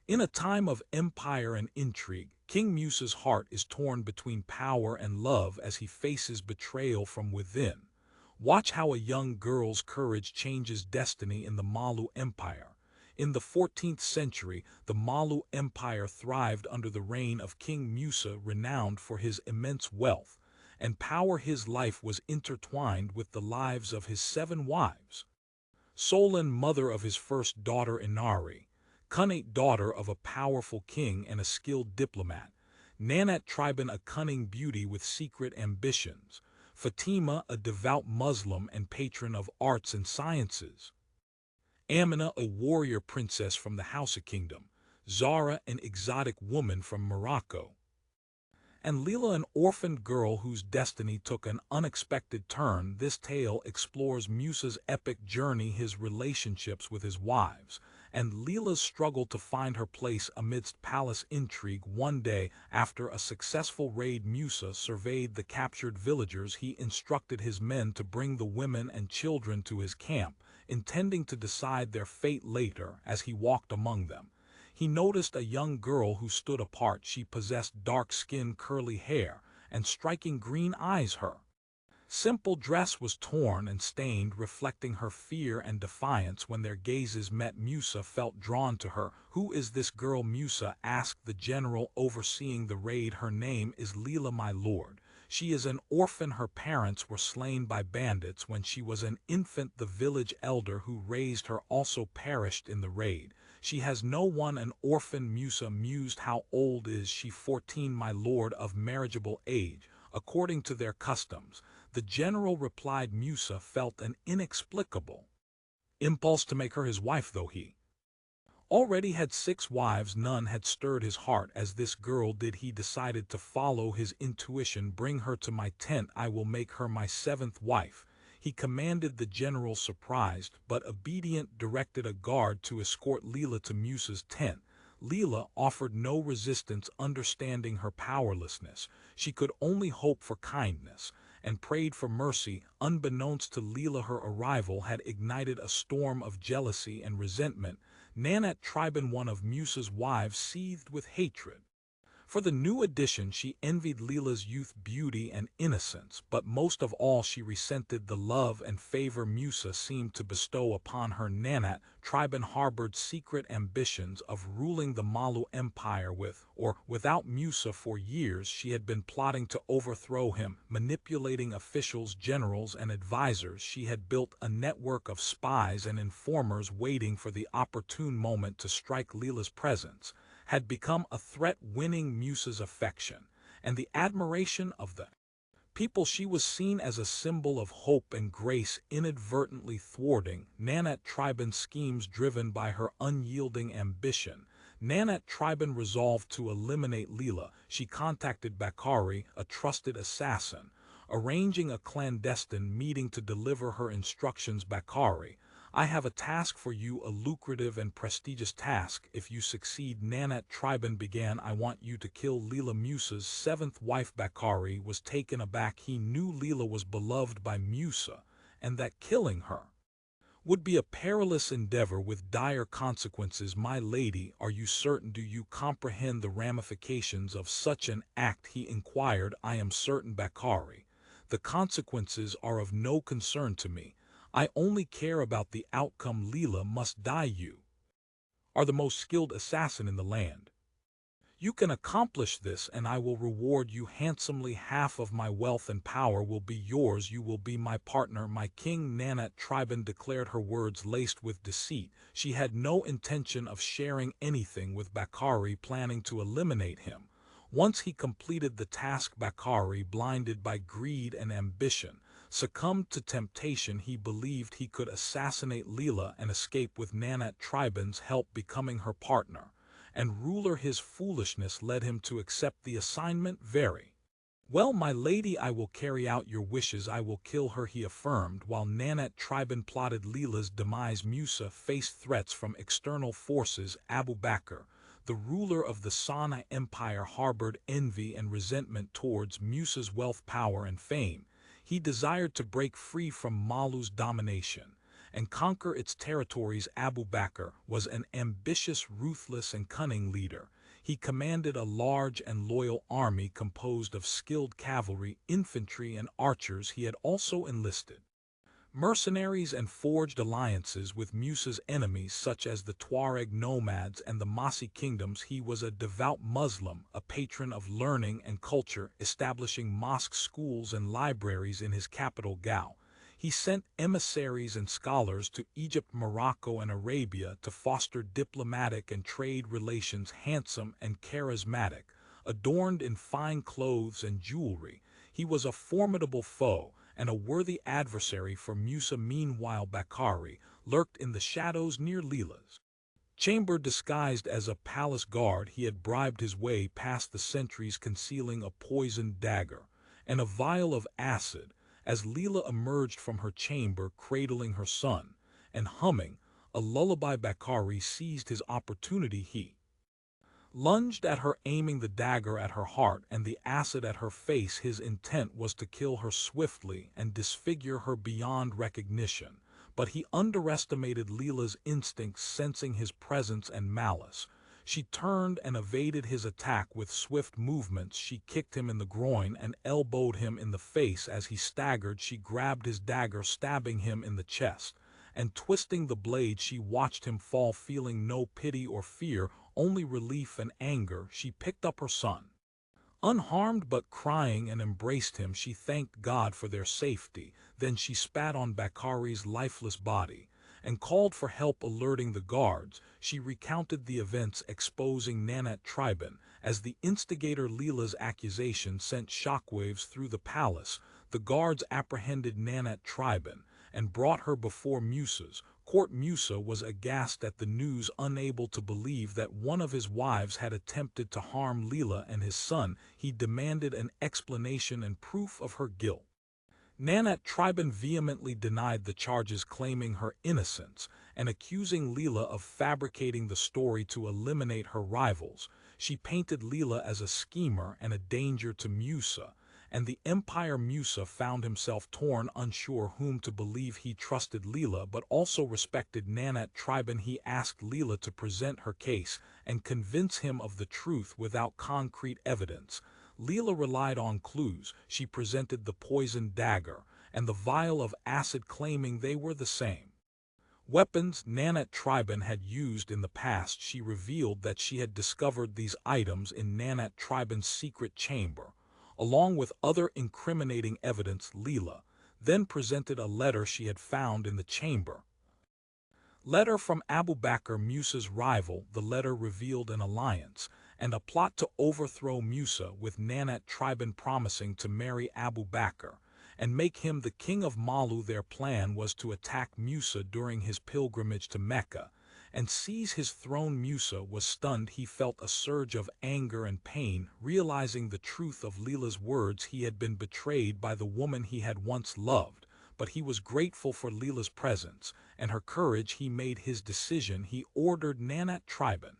In a time of empire and intrigue, King Musa's heart is torn between power and love as he faces betrayal from within. Watch how a young girl's courage changes destiny in the Malu Empire. In the 14th century, the Malu Empire thrived under the reign of King Musa, renowned for his immense wealth and power. His life was intertwined with the lives of his 7 wives. Solon, mother of his first daughter Inari, Cunate, daughter of a powerful king and a skilled diplomat, Nanat Triban, a cunning beauty with secret ambitions, Fatima, a devout Muslim and patron of arts and sciences, Amina, a warrior princess from the Hausa kingdom, Zara, an exotic woman from Morocco, and Leela, an orphaned girl whose destiny took an unexpected turn. This tale explores Musa's epic journey, his relationships with his wives, and Leela's struggle to find her place amidst palace intrigue. One day, after a successful raid, Musa surveyed the captured villagers. He instructed his men to bring the women and children to his camp, intending to decide their fate later. As he walked among them, he noticed a young girl who stood apart. She possessed dark skin, curly hair, and striking green eyes. Her simple dress was torn and stained, reflecting her fear and defiance. When their gazes met, Musa felt drawn to her. "Who is this girl?" Musa asked the general overseeing the raid. "Her name is Leela, my lord. She is an orphan. Her parents were slain by bandits when she was an infant. The village elder who raised her also perished in the raid. She has no one, an orphan." Musa mused. "How old is she?" "14, my lord, of marriageable age, according to their customs," the general replied. Musa felt an inexplicable impulse to make her his wife, though he already had 6 wives. None had stirred his heart as this girl did. He decided to follow his intuition. "Bring her to my tent. I will make her my 7th wife," he commanded. The general, surprised but obedient, directed a guard to escort Leela to Musa's tent. Leela offered no resistance. Understanding her powerlessness, she could only hope for kindness and prayed for mercy. Unbeknownst to Leela, her arrival had ignited a storm of jealousy and resentment. Nanat Triban, one of Musa's wives, seethed with hatred for the new addition. She envied Leela's youth, beauty, and innocence, but most of all she resented the love and favor Musa seemed to bestow upon her. Nanat Triban harbored secret ambitions of ruling the Malu Empire with or without Musa. For years she had been plotting to overthrow him, manipulating officials, generals, and advisors. She had built a network of spies and informers waiting for the opportune moment to strike. Leela's presence had become a threat, winning Musa's affection and the admiration of the people. She was seen as a symbol of hope and grace, inadvertently thwarting Nanat Triban's schemes. Driven by her unyielding ambition, Nanat Triban resolved to eliminate Leela. She contacted Bakari, a trusted assassin, arranging a clandestine meeting to deliver her instructions. "Bakari, I have a task for you, a lucrative and prestigious task. If you succeed," Nanat Triban began, "I want you to kill Leela, Musa's 7th wife." Bakari was taken aback. He knew Leela was beloved by Musa, and that killing her would be a perilous endeavor with dire consequences. "My lady, are you certain? Do you comprehend the ramifications of such an act?" he inquired. "I am certain, Bakari. The consequences are of no concern to me. I only care about the outcome. Leela must die. You are the most skilled assassin in the land. You can accomplish this, and I will reward you handsomely. Half of my wealth and power will be yours. You will be my partner, my king." Nanat Triban declared, her words laced with deceit. She had no intention of sharing anything with Bakari, planning to eliminate him once he completed the task. Bakari, blinded by greed and ambition, succumbed to temptation. He believed he could assassinate Leela and escape with Nanat Triban's help, becoming her partner and ruler. His foolishness led him to accept the assignment. "Very well, my lady, I will carry out your wishes. I will kill her," he affirmed. While Nanat Triban plotted Leela's demise, Musa faced threats from external forces. Abu Bakr, the ruler of the Sana Empire, harbored envy and resentment towards Musa's wealth, power, and fame. He desired to break free from Malu's domination and conquer its territories. Abu Bakr was an ambitious, ruthless, and cunning leader. He commanded a large and loyal army composed of skilled cavalry, infantry, and archers. He had also enlisted mercenaries and forged alliances with Musa's enemies such as the Tuareg nomads and the Mossi kingdoms. He was a devout Muslim, a patron of learning and culture, establishing mosques, schools, and libraries in his capital Gao. He sent emissaries and scholars to Egypt, Morocco, and Arabia to foster diplomatic and trade relations. Handsome and charismatic, adorned in fine clothes and jewelry, he was a formidable foe and a worthy adversary for Musa. Meanwhile, Bakari lurked in the shadows near Leela's chamber. Disguised as a palace guard, he had bribed his way past the sentries, concealing a poisoned dagger and a vial of acid. As Leela emerged from her chamber, cradling her son and humming a lullaby, Bakari seized his opportunity. He lunged at her, aiming the dagger at her heart and the acid at her face. His intent was to kill her swiftly and disfigure her beyond recognition, but he underestimated Leela's instincts, sensing his presence and malice. She turned and evaded his attack with swift movements. She kicked him in the groin and elbowed him in the face. As he staggered, she grabbed his dagger, stabbing him in the chest, and twisting the blade, she watched him fall, feeling no pity or fear, only relief and anger. She picked up her son, unharmed but crying, and embraced him. She thanked God for their safety. Then she spat on Bakari's lifeless body and called for help, alerting the guards. She recounted the events, exposing Nanat Triben as the instigator. Leela's accusation sent shockwaves through the palace. The guards apprehended Nanat Triben and brought her before Musa's court. Musa was aghast at the news, unable to believe that one of his wives had attempted to harm Leela and his son. He demanded an explanation and proof of her guilt. Nanat Triben vehemently denied the charges, claiming her innocence and accusing Leela of fabricating the story to eliminate her rivals. She painted Leela as a schemer and a danger to Musa and the empire. Musa found himself torn, unsure whom to believe. He trusted Leela but also respected Nanat Triben. He asked Leela to present her case and convince him of the truth without concrete evidence. Leela relied on clues. She presented the poisoned dagger and the vial of acid, claiming they were the same weapons Nanat Triben had used in the past. She revealed that she had discovered these items in Nanat Triben's secret chamber, along with other incriminating evidence. Leela then presented a letter she had found in the chamber. Letter from Abu Bakr, Musa's rival. The letter revealed an alliance and a plot to overthrow Musa, with Nanat Triben promising to marry Abu Bakr and make him the king of Malu. Their plan was to attack Musa during his pilgrimage to Mecca and seize his throne. Musa was stunned. He felt a surge of anger and pain, realizing the truth of Leela's words. He had been betrayed by the woman he had once loved, but he was grateful for Leela's presence and her courage. He made his decision. He ordered Nanat Triben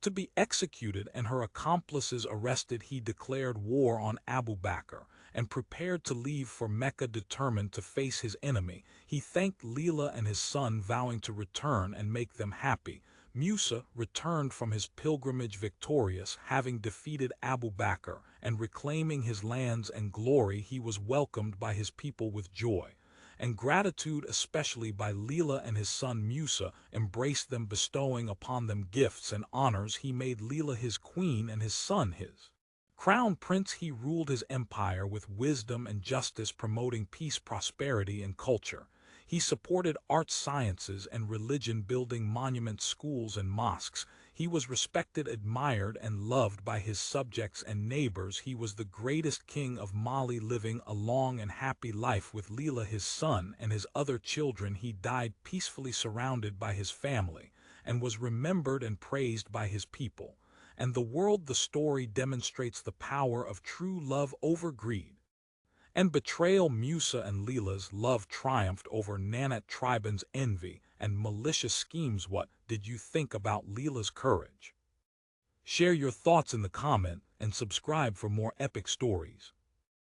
to be executed and her accomplices arrested. He declared war on Abu Bakr and prepared to leave for Mecca, determined to face his enemy. He thanked Leela and his son, vowing to return and make them happy. Musa returned from his pilgrimage victorious, having defeated Abu Bakr and reclaiming his lands and glory. He was welcomed by his people with joy and gratitude, especially by Leela and his son. Musa embraced them, bestowing upon them gifts and honors. He made Leela his queen and his son his crown prince. He ruled his empire with wisdom and justice, promoting peace, prosperity, and culture. He supported arts, sciences, and religion, building monuments, schools, and mosques. He was respected, admired, and loved by his subjects and neighbors. He was the greatest king of Mali, living a long and happy life with Leela, his son, and his other children. He died peacefully, surrounded by his family, and was remembered and praised by his people and the world. The story demonstrates the power of true love over greed and betrayal. Musa and Leela's love triumphed over Nanat Triben's envy and malicious schemes. What did you think about Leela's courage? Share your thoughts in the comment and subscribe for more epic stories.